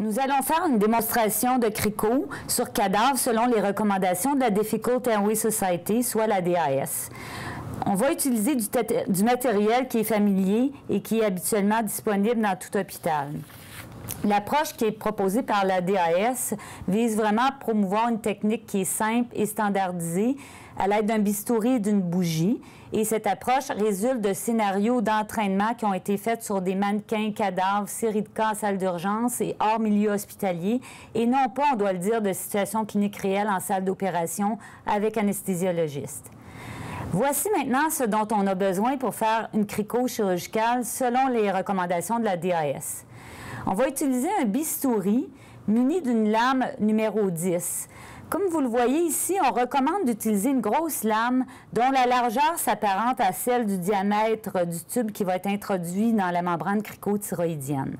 Nous allons faire une démonstration de CRICO sur cadavre selon les recommandations de la Difficult Airway Society, soit la DAS. On va utiliser du matériel qui est familier et qui est habituellement disponible dans tout hôpital. L'approche qui est proposée par la DAS vise vraiment à promouvoir une technique qui est simple et standardisée à l'aide d'un bistouri et d'une bougie. Et cette approche résulte de scénarios d'entraînement qui ont été faits sur des mannequins, cadavres, séries de cas en salle d'urgence et hors milieu hospitalier, et non pas, on doit le dire, de situations cliniques réelles en salle d'opération avec anesthésiologiste. Voici maintenant ce dont on a besoin pour faire une CRICO chirurgicale selon les recommandations de la DAS. On va utiliser un bistouri muni d'une lame numéro 10. Comme vous le voyez ici, on recommande d'utiliser une grosse lame dont la largeur s'apparente à celle du diamètre du tube qui va être introduit dans la membrane cricothyroïdienne.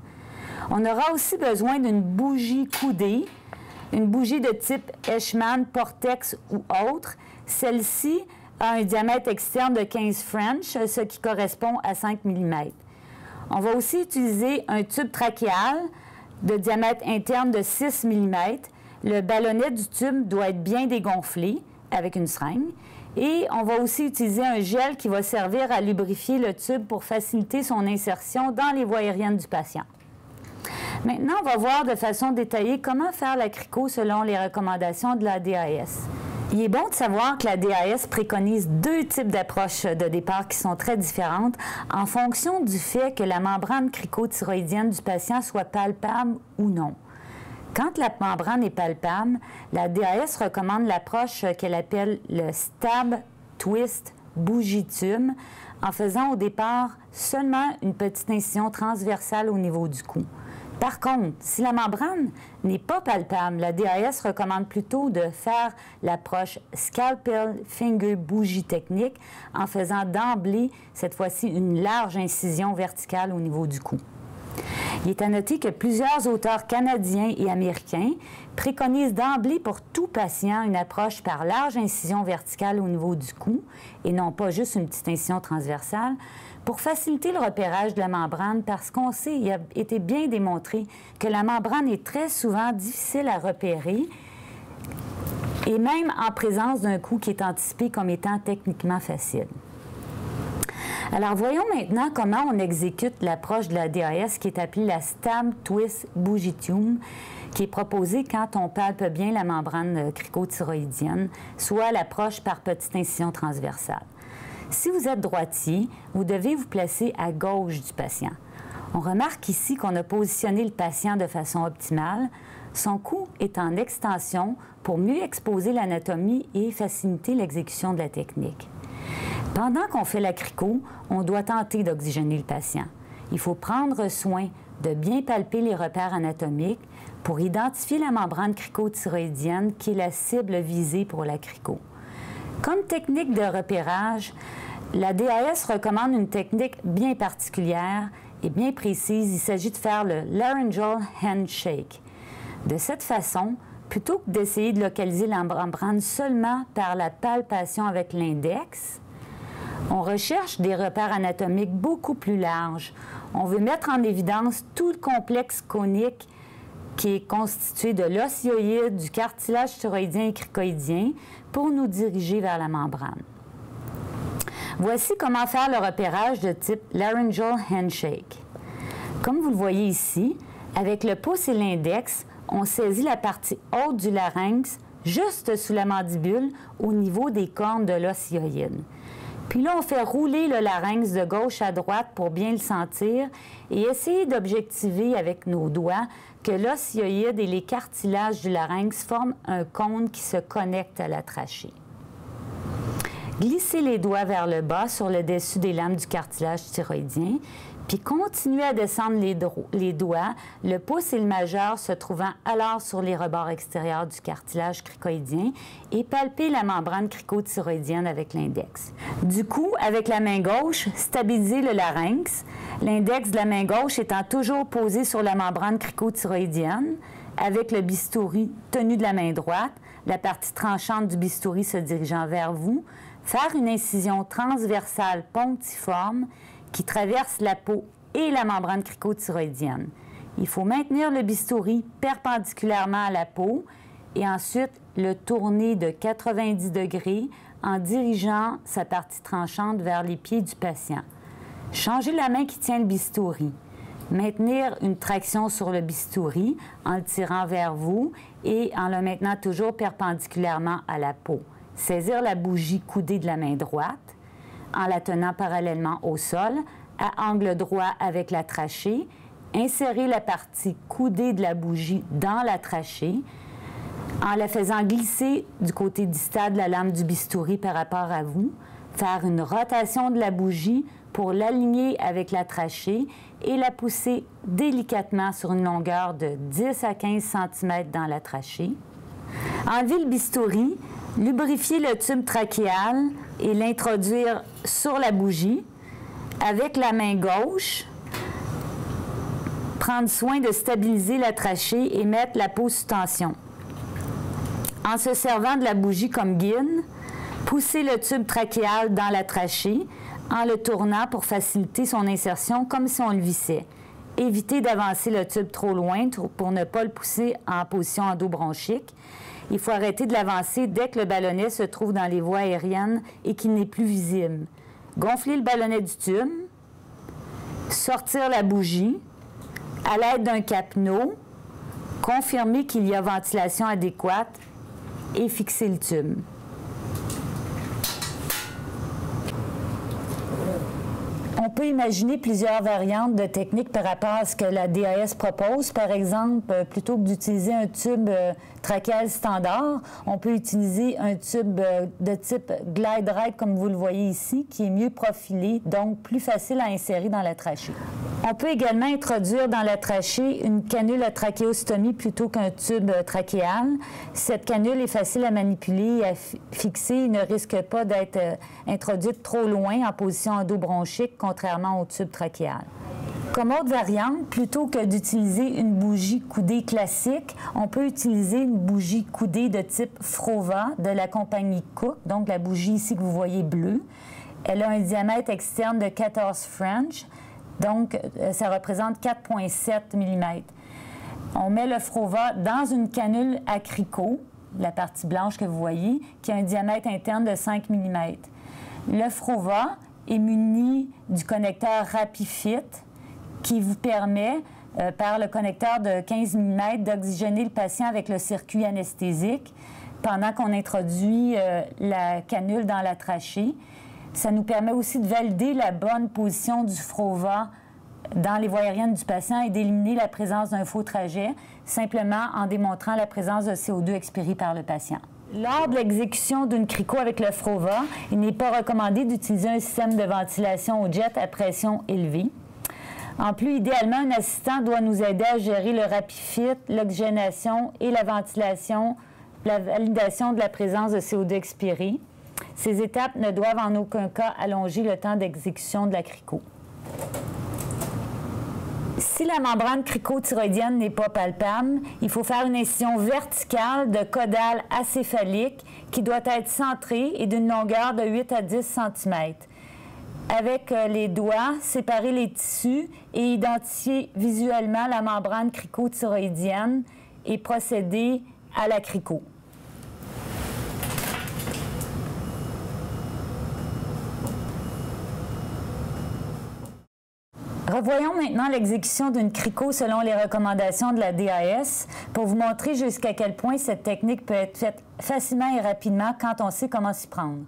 On aura aussi besoin d'une bougie coudée, une bougie de type Eschmann, Portex ou autre. Celle-ci a un diamètre externe de 15 French, ce qui correspond à 5 mm. On va aussi utiliser un tube trachéal de diamètre interne de 6 mm. Le ballonnet du tube doit être bien dégonflé avec une seringue. Et on va aussi utiliser un gel qui va servir à lubrifier le tube pour faciliter son insertion dans les voies aériennes du patient. Maintenant, on va voir de façon détaillée comment faire la CRICO selon les recommandations de la DAS. Il est bon de savoir que la DAS préconise deux types d'approches de départ qui sont très différentes en fonction du fait que la membrane cricothyroïdienne du patient soit palpable ou non. Quand la membrane est palpable, la DAS recommande l'approche qu'elle appelle le stab, twist, bougie tube, en faisant au départ seulement une petite incision transversale au niveau du cou. Par contre, si la membrane n'est pas palpable, la DAS recommande plutôt de faire l'approche scalpel finger bougie technique en faisant d'emblée, cette fois-ci, une large incision verticale au niveau du cou. Il est à noter que plusieurs auteurs canadiens et américains préconisent d'emblée pour tout patient une approche par large incision verticale au niveau du cou et non pas juste une petite incision transversale pour faciliter le repérage de la membrane parce qu'on sait, il a été bien démontré que la membrane est très souvent difficile à repérer et même en présence d'un coup qui est anticipé comme étant techniquement facile. Alors, voyons maintenant comment on exécute l'approche de la DAS qui est appelée la Stab Twist Bougie Tube, qui est proposée quand on palpe bien la membrane cricothyroïdienne, soit l'approche par petite incision transversale. Si vous êtes droitier, vous devez vous placer à gauche du patient. On remarque ici qu'on a positionné le patient de façon optimale. Son cou est en extension pour mieux exposer l'anatomie et faciliter l'exécution de la technique. Pendant qu'on fait la CRICO, on doit tenter d'oxygéner le patient. Il faut prendre soin de bien palper les repères anatomiques pour identifier la membrane cricothyroïdienne qui est la cible visée pour la CRICO. Comme technique de repérage, la DAS recommande une technique bien particulière et bien précise. Il s'agit de faire le laryngeal handshake. De cette façon, plutôt que d'essayer de localiser la membrane seulement par la palpation avec l'index, on recherche des repères anatomiques beaucoup plus larges. On veut mettre en évidence tout le complexe conique qui est constitué de l'os hyoïde, du cartilage thyroïdien et cricoïdien pour nous diriger vers la membrane. Voici comment faire le repérage de type laryngeal handshake. Comme vous le voyez ici, avec le pouce et l'index, on saisit la partie haute du larynx juste sous la mandibule au niveau des cornes de l'os hyoïde. Puis là, on fait rouler le larynx de gauche à droite pour bien le sentir et essayer d'objectiver avec nos doigts que l'os hyoïde et les cartilages du larynx forment un cône qui se connecte à la trachée. Glissez les doigts vers le bas sur le dessus des lames du cartilage thyroïdien, puis continuez à descendre les doigts, le pouce et le majeur se trouvant alors sur les rebords extérieurs du cartilage cricoïdien et palpez la membrane cricothyroïdienne avec l'index. Du coup, avec la main gauche, stabilisez le larynx, l'index de la main gauche étant toujours posé sur la membrane cricothyroïdienne, avec le bistouri tenu de la main droite, la partie tranchante du bistouri se dirigeant vers vous, faire une incision transversale pontiforme qui traverse la peau et la membrane cricothyroïdienne. Il faut maintenir le bistouri perpendiculairement à la peau et ensuite le tourner de 90 degrés en dirigeant sa partie tranchante vers les pieds du patient. Changez la main qui tient le bistouri. Maintenir une traction sur le bistouri en le tirant vers vous et en le maintenant toujours perpendiculairement à la peau. Saisir la bougie coudée de la main droite en la tenant parallèlement au sol, à angle droit avec la trachée. Insérer la partie coudée de la bougie dans la trachée en la faisant glisser du côté distal de la lame du bistouri par rapport à vous. Faire une rotation de la bougie pour l'aligner avec la trachée et la pousser délicatement sur une longueur de 10 à 15 cm dans la trachée. Enlever le bistouri, lubrifier le tube trachéal et l'introduire sur la bougie. Avec la main gauche, prendre soin de stabiliser la trachée et mettre la peau sous tension. En se servant de la bougie comme guide, poussez le tube trachéal dans la trachée en le tournant pour faciliter son insertion comme si on le vissait. Évitez d'avancer le tube trop loin pour ne pas le pousser en position endobronchique. Il faut arrêter de l'avancer dès que le ballonnet se trouve dans les voies aériennes et qu'il n'est plus visible. Gonfler le ballonnet du tube, sortir la bougie, à l'aide d'un capnot, confirmer qu'il y a ventilation adéquate et fixer le tube. On peut imaginer plusieurs variantes de techniques par rapport à ce que la DAS propose. Par exemple, plutôt que d'utiliser un tube trachéal standard, on peut utiliser un tube de type glide right, comme vous le voyez ici, qui est mieux profilé, donc plus facile à insérer dans la trachée. On peut également introduire dans la trachée une canule à trachéostomie plutôt qu'un tube trachéal. Cette canule est facile à manipuler et à fixer et ne risque pas d'être introduite trop loin en position endobronchique, contrairement au tube trachéal. Comme autre variante, plutôt que d'utiliser une bougie coudée classique, on peut utiliser une bougie coudée de type Frova de la compagnie Cook, donc la bougie ici que vous voyez bleue. Elle a un diamètre externe de 14 French, donc ça représente 4,7 mm. On met le Frova dans une canule à cricot, la partie blanche que vous voyez, qui a un diamètre interne de 5 mm. Le Frova est muni du connecteur RapiFit qui vous permet, par le connecteur de 15 mm, d'oxygéner le patient avec le circuit anesthésique pendant qu'on introduit la canule dans la trachée. Ça nous permet aussi de valider la bonne position du Frova dans les voies aériennes du patient et d'éliminer la présence d'un faux trajet, simplement en démontrant la présence de CO2 expiré par le patient. Lors de l'exécution d'une crico avec le Frova, il n'est pas recommandé d'utiliser un système de ventilation au jet à pression élevée. En plus, idéalement, un assistant doit nous aider à gérer le RapiFit, l'oxygénation et la ventilation, la validation de la présence de CO2 expiré. Ces étapes ne doivent en aucun cas allonger le temps d'exécution de la crico. Si la membrane cricothyroïdienne n'est pas palpable, il faut faire une incision verticale de caudale acéphalique qui doit être centrée et d'une longueur de 8 à 10 cm. Avec les doigts, séparer les tissus et identifier visuellement la membrane cricothyroïdienne et procéder à la crico. Revoyons maintenant l'exécution d'une crico selon les recommandations de la DAS pour vous montrer jusqu'à quel point cette technique peut être faite facilement et rapidement quand on sait comment s'y prendre.